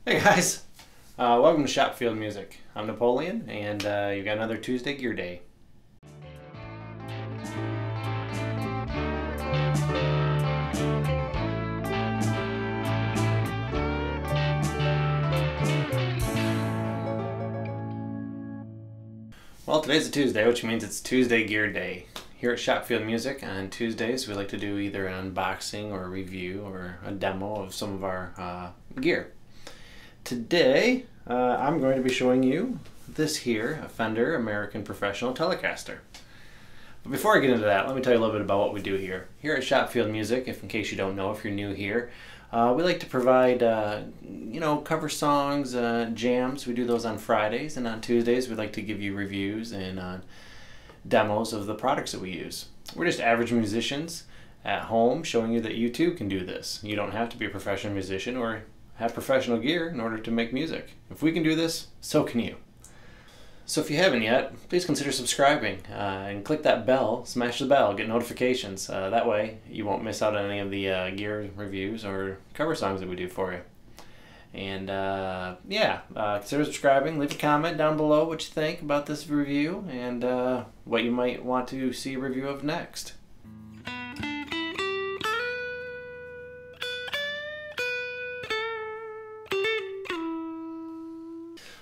Hey guys, welcome to Schopfield Music. I'm Napoleon, and you've got another Tuesday Gear Day. Well, today's a Tuesday, which means it's Tuesday Gear Day. Here at Schopfield Music, on Tuesdays, we like to do either an unboxing or a review or a demo of some of our gear. Today, I'm going to be showing you this here, a Fender American Professional Telecaster. But before I get into that, let me tell you a little bit about what we do here. Here at Schopfield Music, in case you don't know, if you're new here, we like to provide, cover songs, jams. We do those on Fridays, and on Tuesdays, we like to give you reviews and demos of the products that we use. We're just average musicians at home showing you that you too can do this. You don't have to be a professional musician or have professional gear in order to make music. If we can do this, so can you. So if you haven't yet, please consider subscribing and click that bell, smash the bell, get notifications. That way you won't miss out on any of the gear reviews or cover songs that we do for you. And consider subscribing, leave a comment down below what you think about this review and what you might want to see a review of next.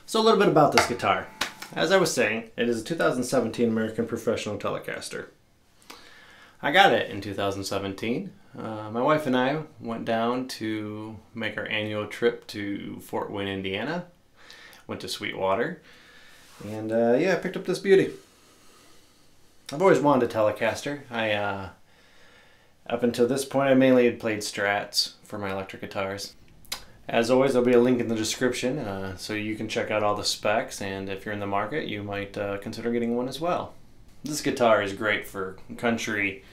So a little bit about this guitar. As I was saying, it is a 2017 American Professional Telecaster. I got it in 2017. My wife and I went down to make our annual trip to Fort Wayne, Indiana. Went to Sweetwater. And I picked up this beauty. I've always wanted a Telecaster. Up until this point, I mainly had played Strats for my electric guitars. As always, there'll be a link in the description so you can check out all the specs, and if you're in the market, you might consider getting one as well. This guitar is great for country,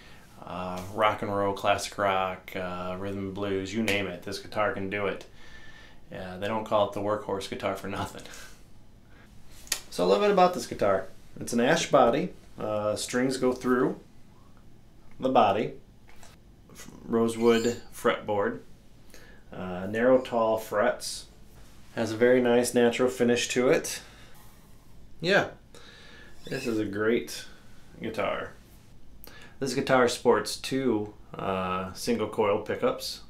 rock and roll, classic rock, rhythm and blues, you name it. This guitar can do it. They don't call it the workhorse guitar for nothing. So a little bit about this guitar. It's an ash body. Strings go through the body. Rosewood fretboard. Narrow, tall frets. Has a very nice natural finish to it. Yeah, this is a great guitar. This guitar sports two single coil pickups,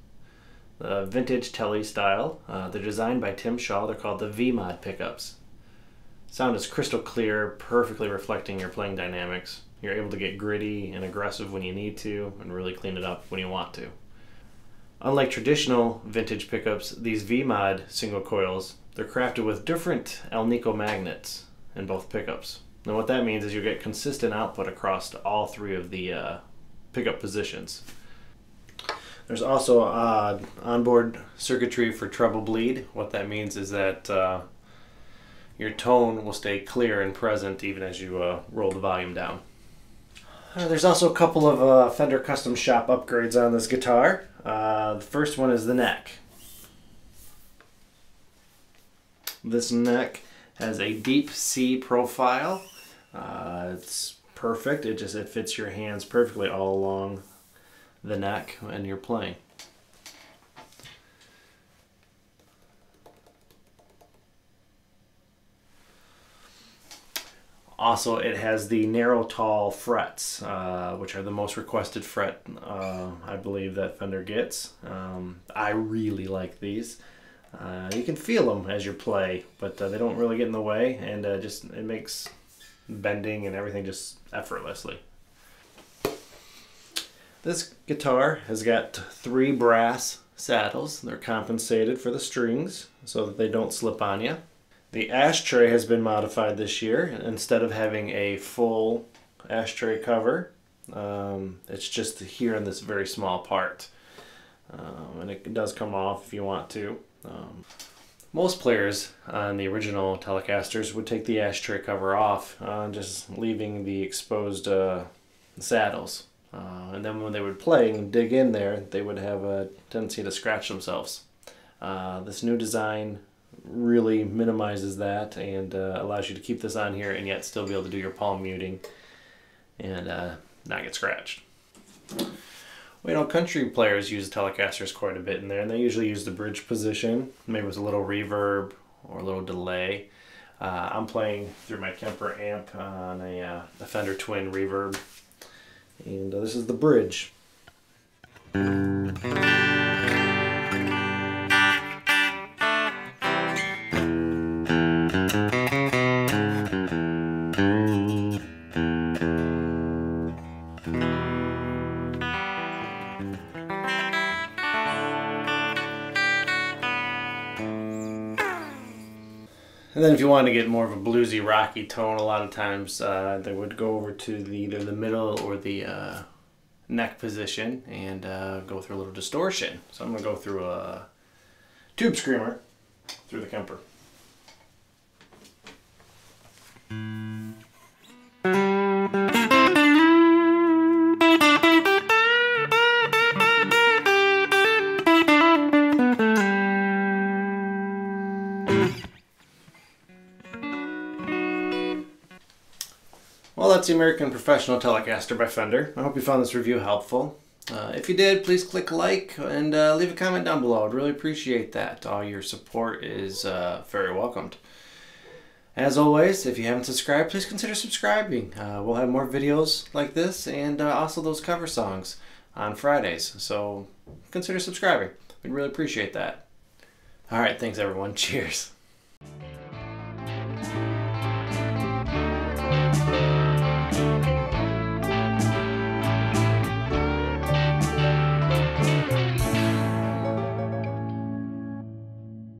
vintage Tele style. They're designed by Tim Shaw. They're called the V-Mod pickups. Sound is crystal clear, perfectly reflecting your playing dynamics. You're able to get gritty and aggressive when you need to, and really clean it up when you want to. Unlike traditional vintage pickups, these V-Mod single coils, they're crafted with different Alnico magnets in both pickups. And what that means is you get consistent output across all three of the pickup positions. There's also onboard circuitry for treble bleed. What that means is that your tone will stay clear and present even as you roll the volume down. There's also a couple of Fender custom shop upgrades on this guitar. The first one is the neck. This neck has a deep C profile. It's perfect. It fits your hands perfectly all along the neck when you're playing. Also, it has the narrow, tall frets, which are the most requested fret, I believe, that Fender gets. I really like these. You can feel them as you play, but they don't really get in the way, and it makes bending and everything just effortlessly. This guitar has got 3 brass saddles. They're compensated for the strings so that they don't slip on you. The ashtray has been modified this year. Instead of having a full ashtray cover, it's just here in this very small part. And it does come off if you want to. Most players on the original Telecasters would take the ashtray cover off, just leaving the exposed saddles. And then when they would play and dig in there, they would have a tendency to scratch themselves. This new design really minimizes that and allows you to keep this on here and yet still be able to do your palm muting and not get scratched. Well, you know, country players use Telecasters quite a bit in there, and they usually use the bridge position, maybe with a little reverb or a little delay. I'm playing through my Kemper amp on a Fender Twin reverb, and this is the bridge. And then if you wanted to get more of a bluesy, rocky tone, a lot of times they would go over to either the middle or the neck position and go through a little distortion. So I'm going to go through a tube screamer through the Kemper. Well, that's the American Professional Telecaster by Fender. I hope you found this review helpful. If you did, please click like and leave a comment down below. I'd really appreciate that. All your support is very welcomed. As always, if you haven't subscribed, please consider subscribing. We'll have more videos like this and also those cover songs on Fridays. So consider subscribing. We'd really appreciate that. All right, thanks everyone. Cheers.